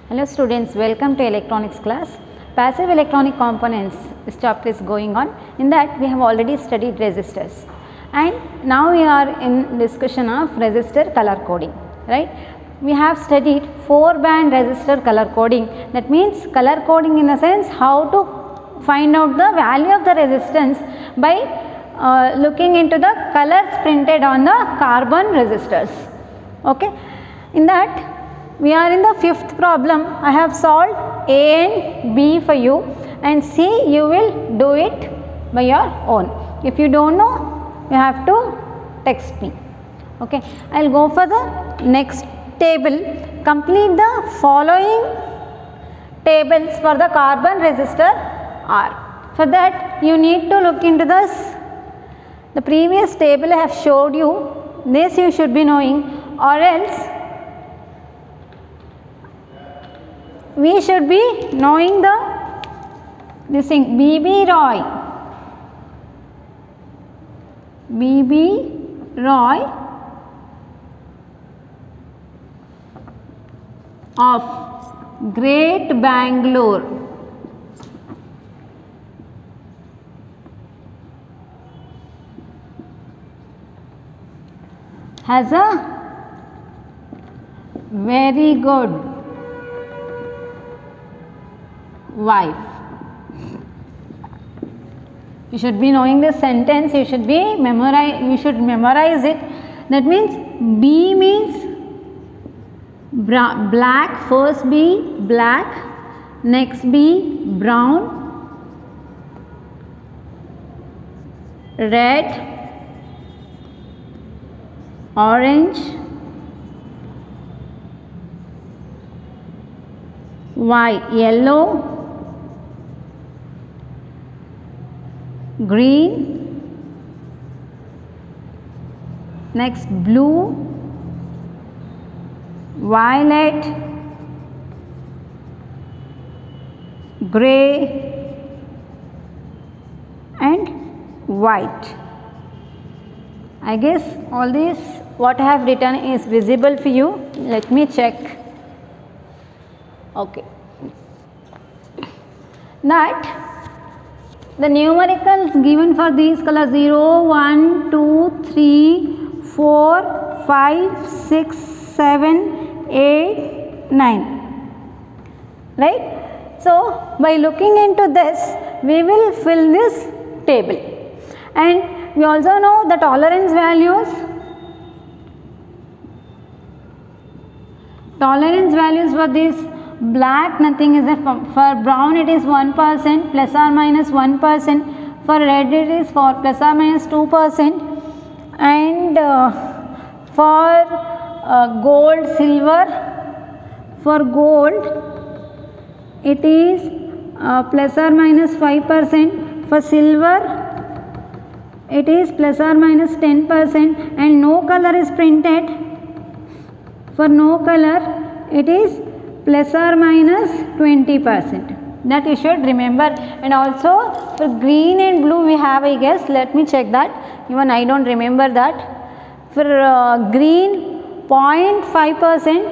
Hello students, welcome to electronics class. Passive electronic components, this chapter is going on. In that we have already studied resistors, and now we are in discussion of resistor color coding, right? We have studied 4-band resistor color coding. That means color coding in the sense how to find out the value of the resistance by looking into the colors printed on the carbon resistors. Okay, in that we are in the 5th problem. I have solved A and B for you, and C you will do it by your own. If you don't know, you have to text me. Okay, I will go for the next table. Complete the following tables for the carbon resistor R. For that you need to look into this. The previous table I have showed you. This you should be knowing, or else we should be knowing this thing BB Roy of Great Bangalore has a very good wife. You should be knowing this sentence. You should memorize it. That means B means black. First B black, next B brown, red, orange, white, yellow, green, next blue, violet, grey and white. I guess all this what I have written is visible for you. Let me check. Okay, that the numericals given for these colors 0, 1, 2, 3, 4, 5, 6, 7, 8, 9, right? So by looking into this we will fill this table, and we also know the tolerance values. Tolerance values for this black nothing is for brown it is 1% plus or minus 1%, for red it is for plus or minus 2%, and for gold silver, for gold it is plus or minus 5%, for silver it is plus or minus 10%, and no color is printed. For no color it is plus or minus 20%. That you should remember. And also for green and blue we have, I guess, let me check that, even I don't remember that. For green 0.5%,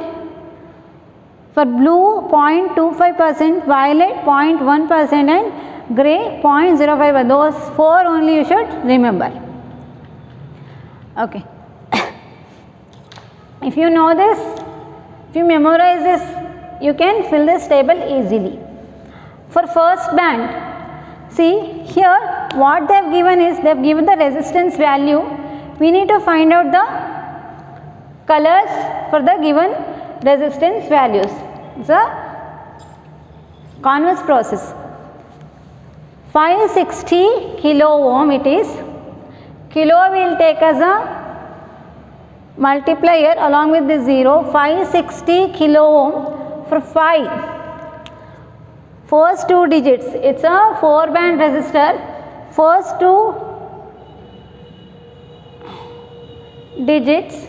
for blue 0.25%, violet 0.1% and grey 0.05%. Those 4 only you should remember. Okay. If you know this, if you memorize this, you can fill this table easily. For first band, see here what they have given is, they have given the resistance value. We need to find out the colors for the given resistance values. It's a converse process. 560 kilo ohm it is. Kilo will take as a multiplier along with the 0. 560 kilo ohm. For 5, first 2 digits, it's a 4-band resistor. First 2 digits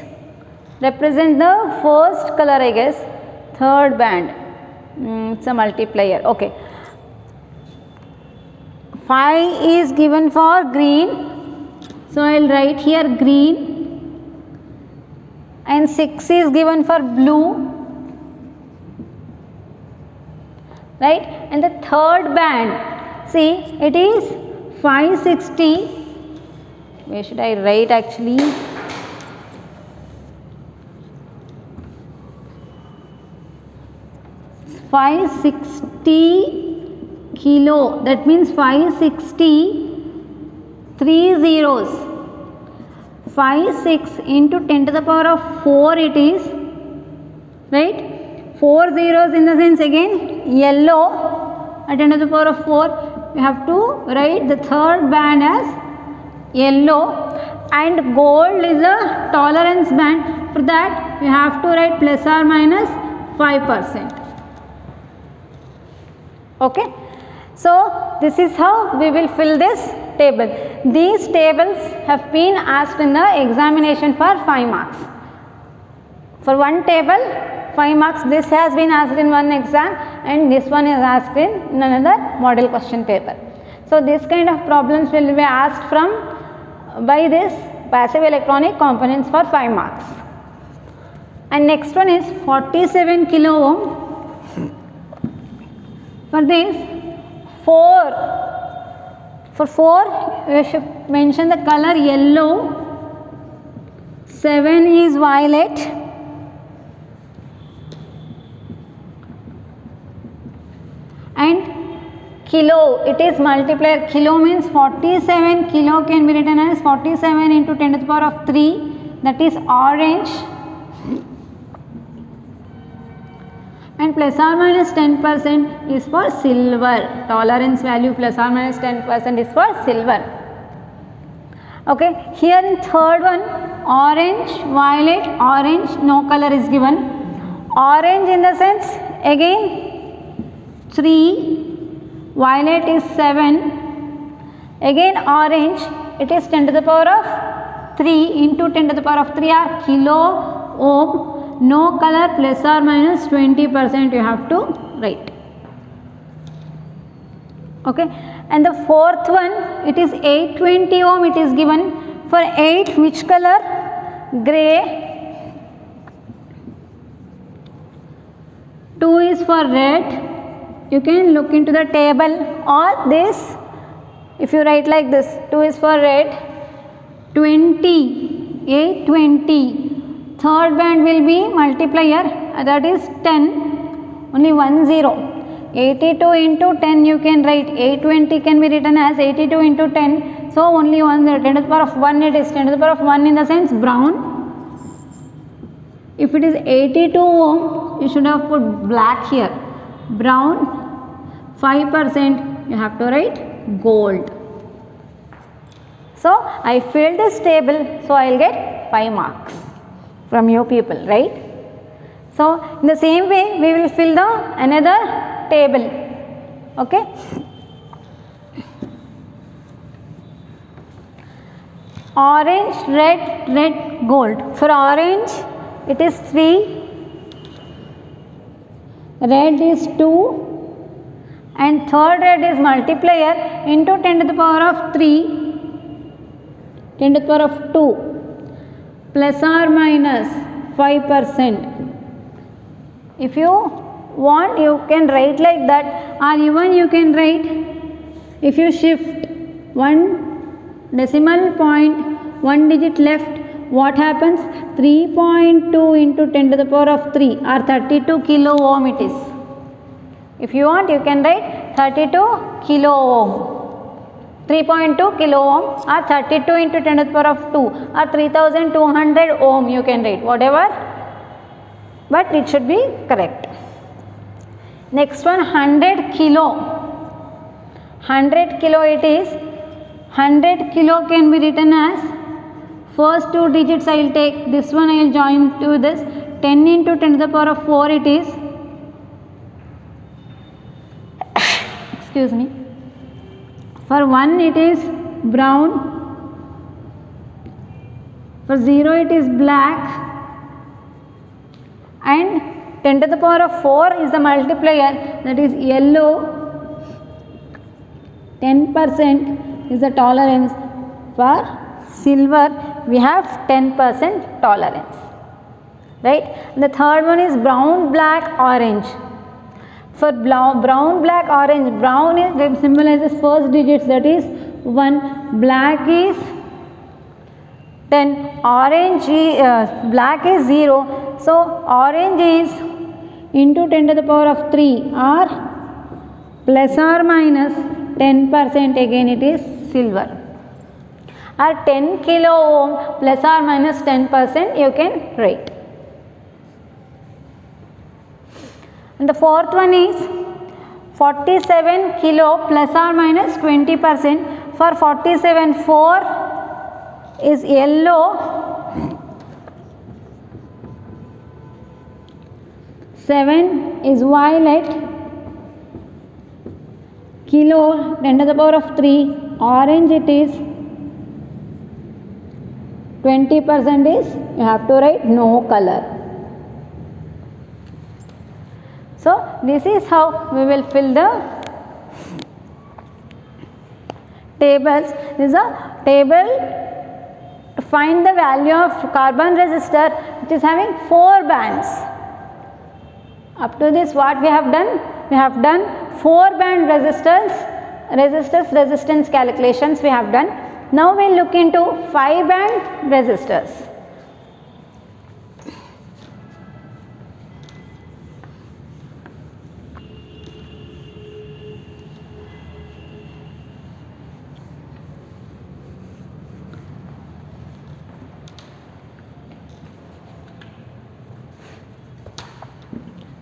represent the first color, I guess. Third band, it's a multiplier. Okay, 5 is given for green, so I will write here green, and 6 is given for blue, right? And the third band, see, it is 560. Where should I write actually? $560 kilo, that means 560, 3 zeros, 56 into 10 to the power of 4 it is, right? 4 zeros in the sense again yellow at 10 to the power of 4, we have to write the third band as yellow, and gold is a tolerance band. For that we have to write plus or minus 5%. Okay, so this is how we will fill this table. These tables have been asked in the examination for 5 marks. For one table 5 marks, this has been asked in one exam and this one is asked in another model question paper. So this kind of problems will be asked by this passive electronic components for 5 marks. And next one is 47 kilo ohm. For this, for 4 you should mention the color yellow, 7 is violet, and kilo, it is multiplier. Kilo means 47 kilo can be written as 47 into 10 to the power of 3, that is orange. And plus or minus 10% is for silver. Tolerance value plus or minus 10% is for silver. Okay, here in third one, orange, violet, orange, no color is given. Orange in the sense again 3, violet is 7, again orange, it is 10 to the power of 3 into 10 to the power of 3 are kilo ohm. No color, plus or minus 20% you have to write. Okay, and the fourth one, it is 820 ohm, it is given. For 8, which color? Grey. 2 is for red. You can look into the table or this. If you write like this, 2 is for red. 20, 820. Third band will be multiplier, that is 10, only 1 0. 82 into 10 you can write, 820 can be written as 82 into 10. So only 1 0, 10 to the power of 1 it is, 10 to the power of 1 in the sense brown. If it is 82 ohm, you should have put black here. Brown, 5% you have to write gold. So I filled this table, so I will get 5 marks from you people, right? So in the same way we will fill another table. Okay, orange, red, gold. For orange it is 3, red is 2, and third red is multiplier into 10 to the power of 3, 10 to the power of 2. Plus or minus 5%. If you want, you can write like that, or even you can write, if you shift 1 decimal point 1 digit left, what happens? 3.2 into 10 to the power of 3 or 32 kilo ohm it is. If you want, you can write 32 kilo ohm. 3.2 kilo ohm or 32 into 10 to the power of 2 or 3200 ohm you can write, whatever, but it should be correct. Next one, 100 kilo. 100 kilo it is. 100 kilo can be written as, first 2 digits I will take, this one I will join to this, 10 into 10 to the power of 4 it is. Excuse me. For 1 it is brown, for 0 it is black, and 10 to the power of 4 is the multiplier, that is yellow, 10% is the tolerance. For silver we have 10% tolerance, right? And the third one is brown, black, orange. For brown, black, orange, brown is symbolizes first digits, that is 1, black is 10, orange black is 0. So orange is into 10 to the power of 3 or plus or minus 10%, again it is silver, or 10 kilo ohm plus or minus 10% you can write. And the fourth one is 47 kilo plus or minus 20%. For 47, 4 is yellow, 7 is violet, kilo 10 to the power of 3, orange it is, 20% is, you have to write no color. So this is how we will fill the tables. This is a table to find the value of carbon resistor which is having 4 bands. Up to this what we have done? We have done 4 band resistance calculations we have done. Now we will look into 5 band resistors.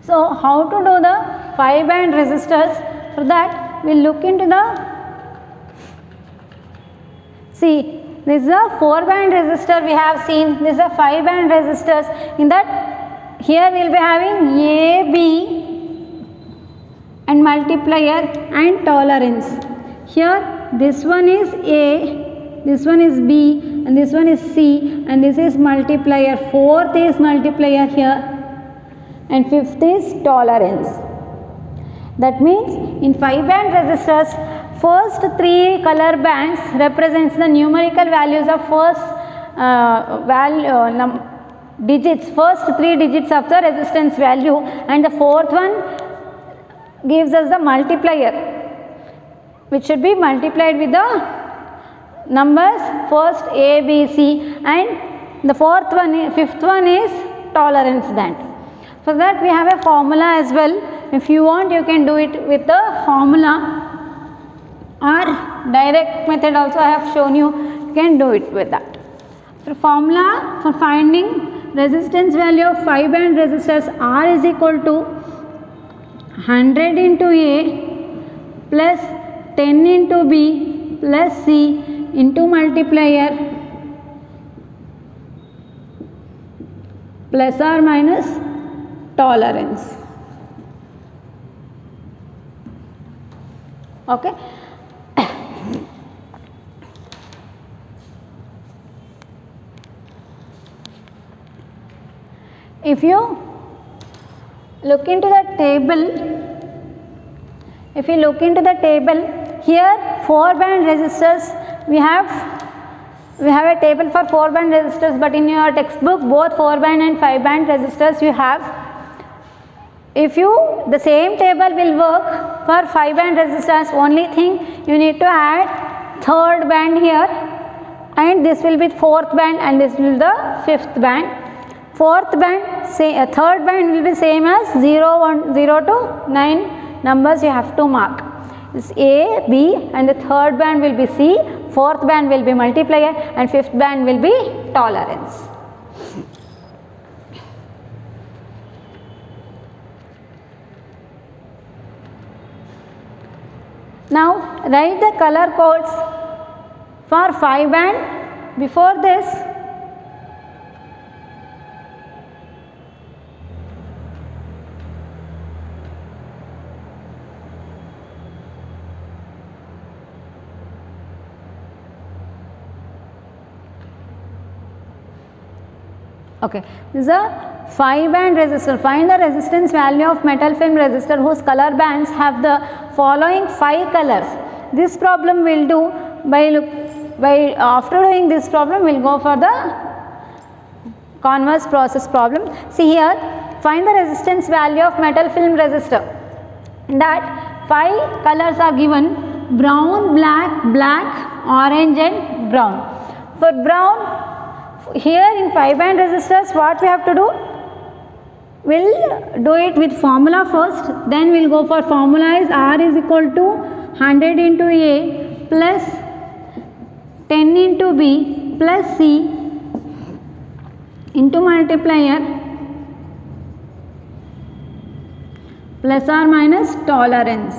So how to do the 5 band resistors? For that we will look into the, see, this is a 4 band resistor we have seen, this is a 5 band resistors. In that here we will be having A, B and multiplier and tolerance. Here this one is A, this one is B and this one is C and this is multiplier, 4th is multiplier here and 5th is tolerance. That means in 5 band resistors, first 3 color bands represents the numerical values of first digits, first 3 digits of the resistance value, and the 4th one gives us the multiplier which should be multiplied with the numbers first A, B, C, and the 5th one is tolerance band. For that we have a formula as well. If you want you can do it with the formula, or direct method also I have shown you, you can do it with that. The formula for finding resistance value of 5 band resistors, R is equal to 100 into A plus 10 into B plus C into multiplier plus or minus tolerance. Okay. If you look into the table, here 4 band resistors we have a table for 4 band resistors, but in your textbook both 4 band and 5 band resistors you have. If the same table will work for 5 band resistors, only thing you need to add 3rd band here, and this will be 4th band and this will be the 5th band. 4th band, 3rd band will be same as 0 to 9 numbers you have to mark. This A, B and the 3rd band will be C, 4th band will be multiplier and 5th band will be tolerance. Now write the color codes for 5 band. Before this, okay, this is a 5 band resistor. Find the resistance value of metal film resistor whose color bands have the following 5 colors. This problem we will do by after doing this problem we will go for the converse process problem. See here, find the resistance value of metal film resistor. that 5 colors are given: brown, black, black, orange and brown. For brown, here in 5 band resistors, what we have to do? We'll do it with formula first, then we'll go for formula is R is equal to 100 into A plus 10 into B plus C into multiplier plus or minus tolerance.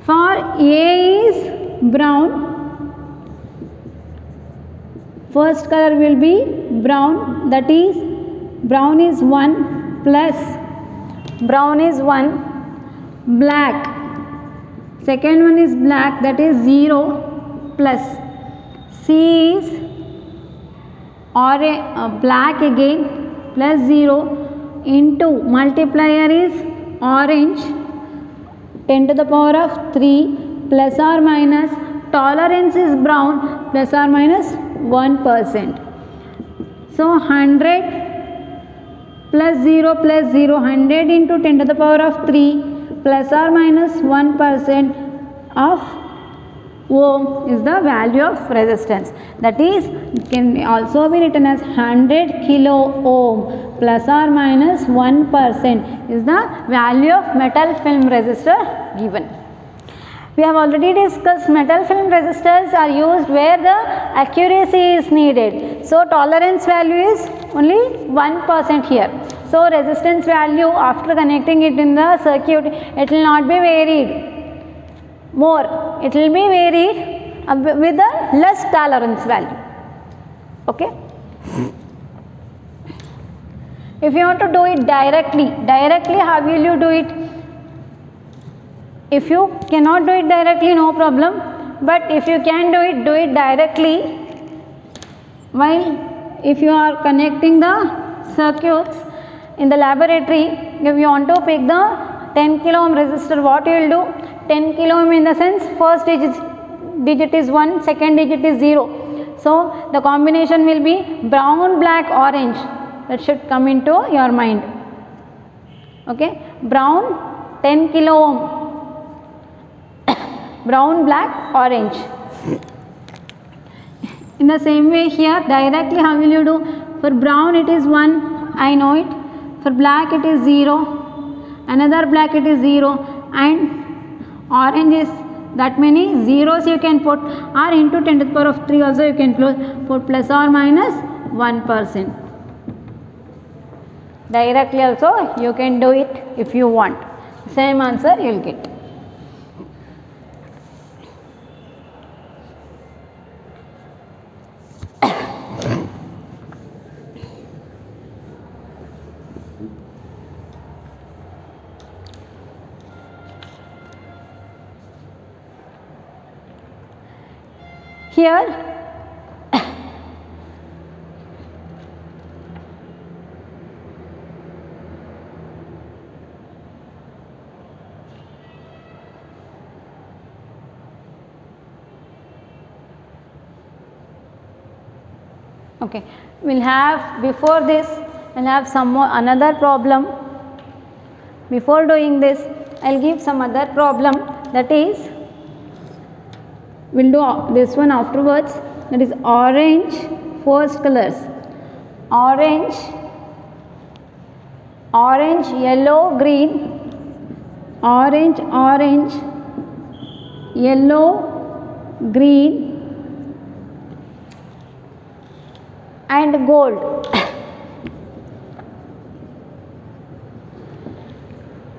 For A is brown, first color will be brown, that is brown is 1 plus brown is 1, black, second one is black, that is 0 plus C is black again plus 0 into multiplier is orange 10 to the power of 3 plus or minus tolerance is brown plus or minus 1%. So 100 plus 0 plus 0, 100 into 10 to the power of 3 plus or minus 1% of ohm is the value of resistance. That is, it can also be written as 100 kilo ohm plus or minus 1% is the value of metal film resistor given. We have already discussed metal film resistors are used where the accuracy is needed. So tolerance value is only 1% here. So resistance value after connecting it in the circuit, it will not be varied more. It will be varied with a less tolerance value. Okay. If you want to do it directly, how will you do it? If you cannot do it directly, no problem, but if you can do it directly. While if you are connecting the circuits in the laboratory, if you want to pick the 10 kilo ohm resistor, what you will do? 10 kilo ohm in the sense first digit is 1, second digit is 0. So the combination will be brown, black, orange. That should come into your mind. Okay, brown 10 kilo ohm. Brown, black, orange. In the same way here, directly how will you do? For brown it is 1, I know it. For black it is 0, another black it is 0, and orange is that many zeros you can put, or into 10 to the power of 3 also you can put plus or minus 1%. Directly also you can do it if you want. Same answer you will get. Here okay, we'll have before this we'll have some more another problem. Before doing this, I'll give some other problem, that is we'll do this one afterwards, that is orange first colors, orange, yellow, green, orange, yellow, green and gold.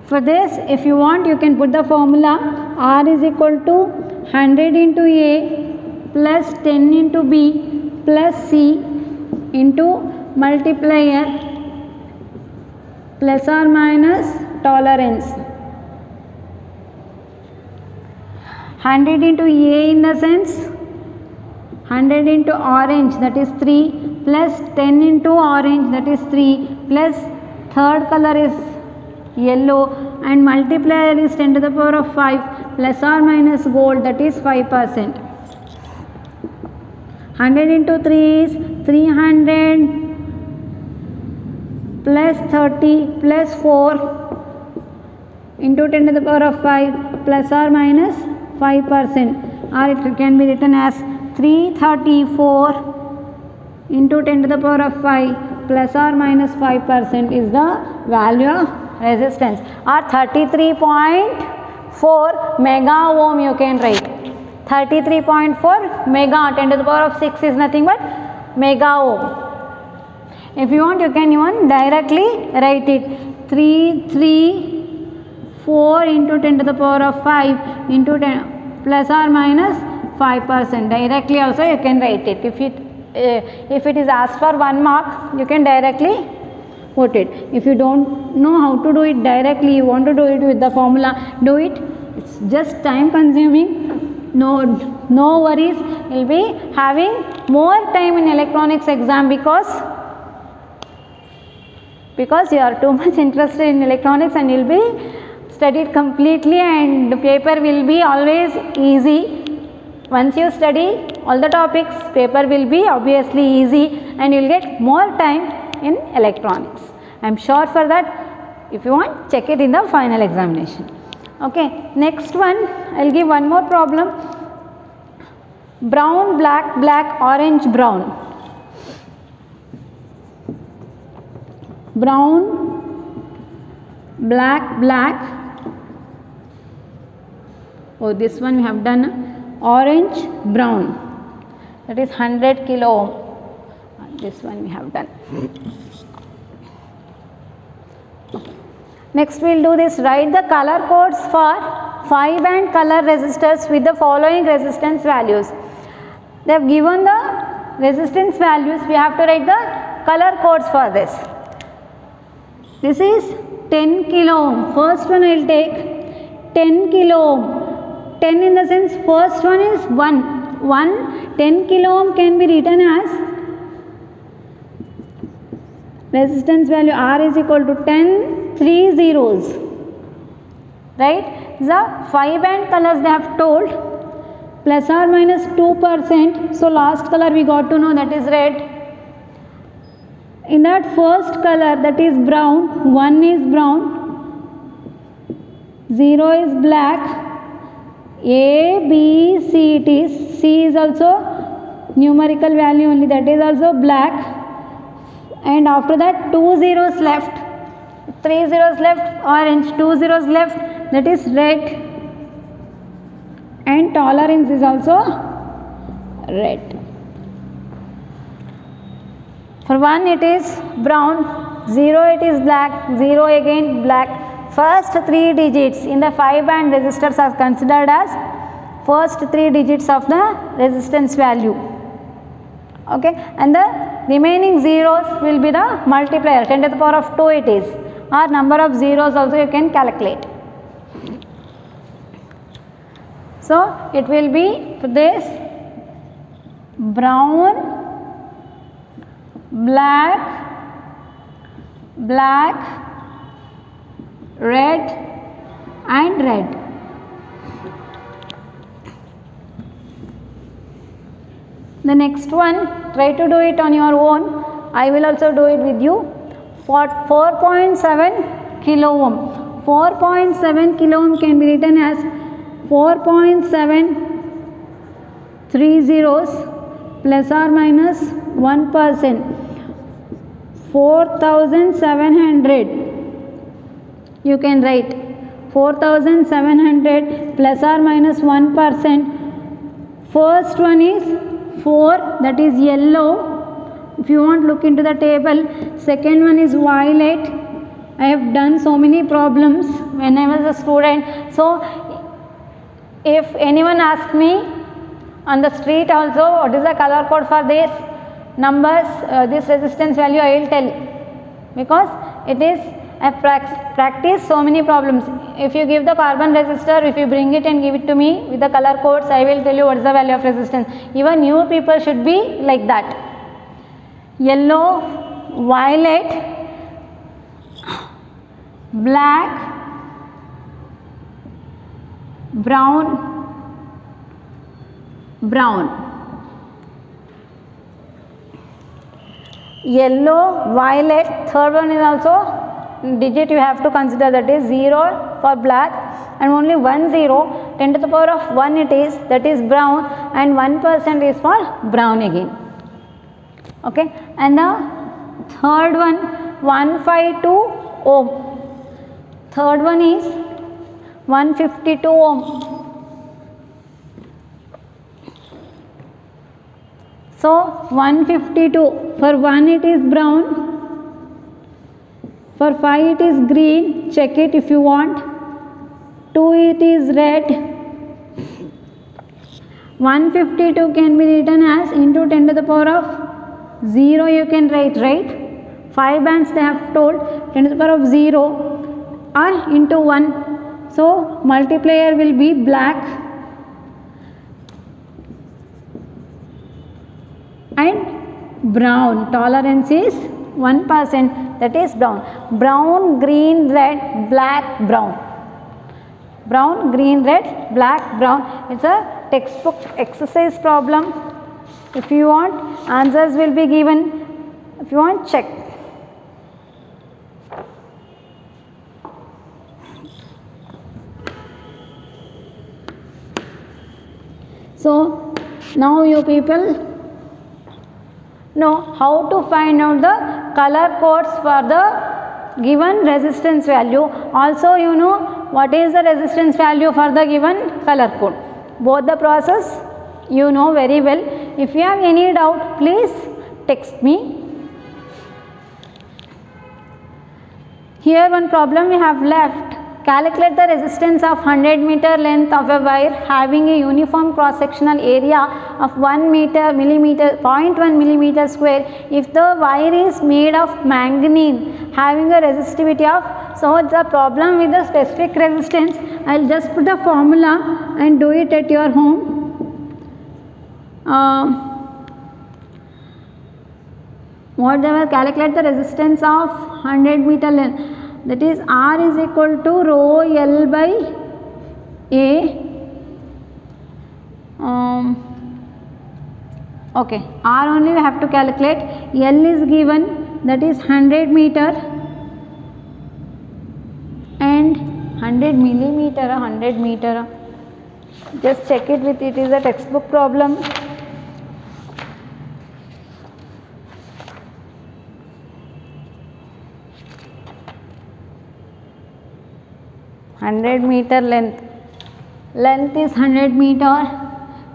For this, if you want, you can put the formula R is equal to 100 into A plus 10 into B plus C into multiplier plus or minus tolerance. 100 into A in the sense 100 into orange, that is 3, plus 10 into orange, that is 3, plus third color is yellow, and multiplier is 10 to the power of 5 plus or minus gold, that is 5%. 100 into 3 is 300 plus 30 plus 4 into 10 to the power of 5 plus or minus 5%, or it can be written as 334 into 10 to the power of 5 plus or minus 5% is the value of resistance, or 33.4 mega ohm you can write. 33.4 mega, 10 to the power of 6 is nothing but mega ohm. If you want, you can even directly write it 334 into 10 to the power of 5 into 10 plus or minus 5%. Directly also you can write it. If it is asked for 1 mark, you can directly put it. If you don't know how to do it directly, you want to do it with the formula, do it. It's just time consuming. No worries. You'll be having more time in electronics exam because you are too much interested in electronics, and you'll be studied completely, and the paper will be always easy. Once you study all the topics, paper will be obviously easy, and you'll get more time in electronics. I am sure for that. If you want, check it in the final examination. Okay, next one, I'll give one more problem. Brown, black, black, orange, brown. Brown, black, black. Oh, this one we have done. Orange, brown. That is 100 kilo ohm. This one we have done. Next we will do this. Write the color codes for 5-band color resistors with the following resistance values. They have given the resistance values. We have to write the color codes for this. This is 10 kilo ohm. First one I will take 10 kilo ohm. 10 in the sense, first one is 1. 10 kilo ohm can be written as resistance value R is equal to 10, 3 zeros. Right? The 5-band colors they have told, plus or minus 2%. So last color we got to know, that is red. In that first color, that is brown, 1 is brown, 0 is black, A, B, C it is. C is also numerical value only, that is also black. And after that 2 zeros left, 3 zeros left, orange, 2 zeros left, that is red. And tolerance is also red. For 1 it is brown, 0 it is black, 0 again black. First 3 digits in the 5-band resistors are considered as first 3 digits of the resistance value. Okay, and the remaining zeros will be the multiplier, 10 to the power of 2 it is, or number of zeros also you can calculate. So it will be for this brown, black, black, red and red. The next one, try to do it on your own. I will also do it with you. For 4.7 kilo ohm. 4.7 kilo ohm can be written as 4.730 zeros plus or minus 1%. 4,700. You can write 4,700 plus or minus 1%. First one is 4, that is yellow. If you want, look into the table. Second one is violet. I have done so many problems when I was a student. So if anyone asks me on the street also, what is the color code for this numbers, this resistance value, I will tell, because it is I practice so many problems. If you give the carbon resistor, if you bring it and give it to me with the color codes, I will tell you what is the value of resistance. Even you people should be like that. Yellow, violet, black, brown, brown. yellow, violet, third one is also digit you have to consider, that is 0 for black and only 1 0, 10 to the power of 1 it is, that is brown, and 1% is for brown again. Okay, and the third one 152 ohm, third one is 152 ohm. So 152, for 1 it is brown, for 5 it is green, check it if you want, 2 it is red, 152 can be written as into 10 to the power of 0 you can write, right? 5 bands they have told, 10 to the power of 0 or into 1. So multiplier will be black and brown. Tolerance is 1%, that is brown. Brown, green, red, black, brown. Brown, green, red, black, brown. It's a textbook exercise problem. If you want, answers will be given. If you want, check. So now you people know how to find out the color codes for the given resistance value. Also you know what is the resistance value for the given color code. Both the process you know very well. If you have any doubt, please text me. Here one problem we have left. Calculate the resistance of 100 meter length of a wire having a uniform cross sectional area of 1 millimeter 0.1 millimeter square if the wire is made of manganese having a resistivity of. So the problem with the specific resistance, I will just put the formula and do it at your home. What they will calculate the resistance of 100 meter length, that is R is equal to rho L by A. Okay, R only we have to calculate. L is given, that is 100 meter and 100 millimeter, 100 meter. Just check it with it is a textbook problem. Meter length is 100 meter,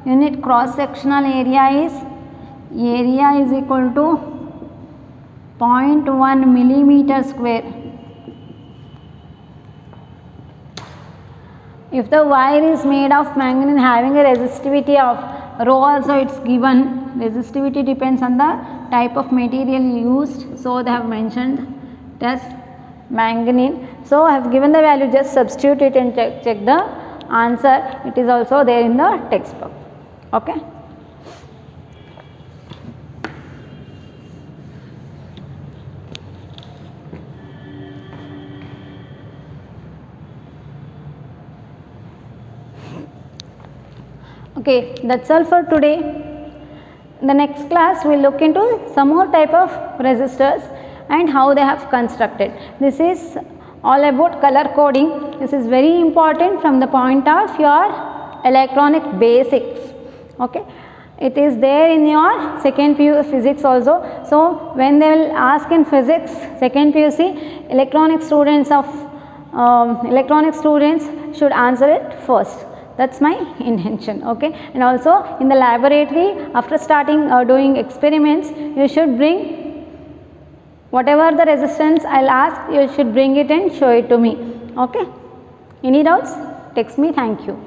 unit cross sectional area is equal to 0.1 millimeter square. If the wire is made of manganese having a resistivity of rho, also it is given. Resistivity depends on the type of material used, so they have mentioned as manganese. So I have given the value, just substitute it and check the answer. It is also there in the textbook. Okay. Okay, that's all for today. In the next class, we will look into some more type of resistors and how they have constructed. This is all about color coding. This is very important from the point of your electronic basics. Okay, it is there in your second PU physics also. So when they will ask in physics second PUC, electronic students should answer it first. That's my intention. Okay, and also in the laboratory, after starting doing experiments, you should bring whatever the resistance I will ask, you should bring it and show it to me. Okay. Any doubts? Text me. Thank you.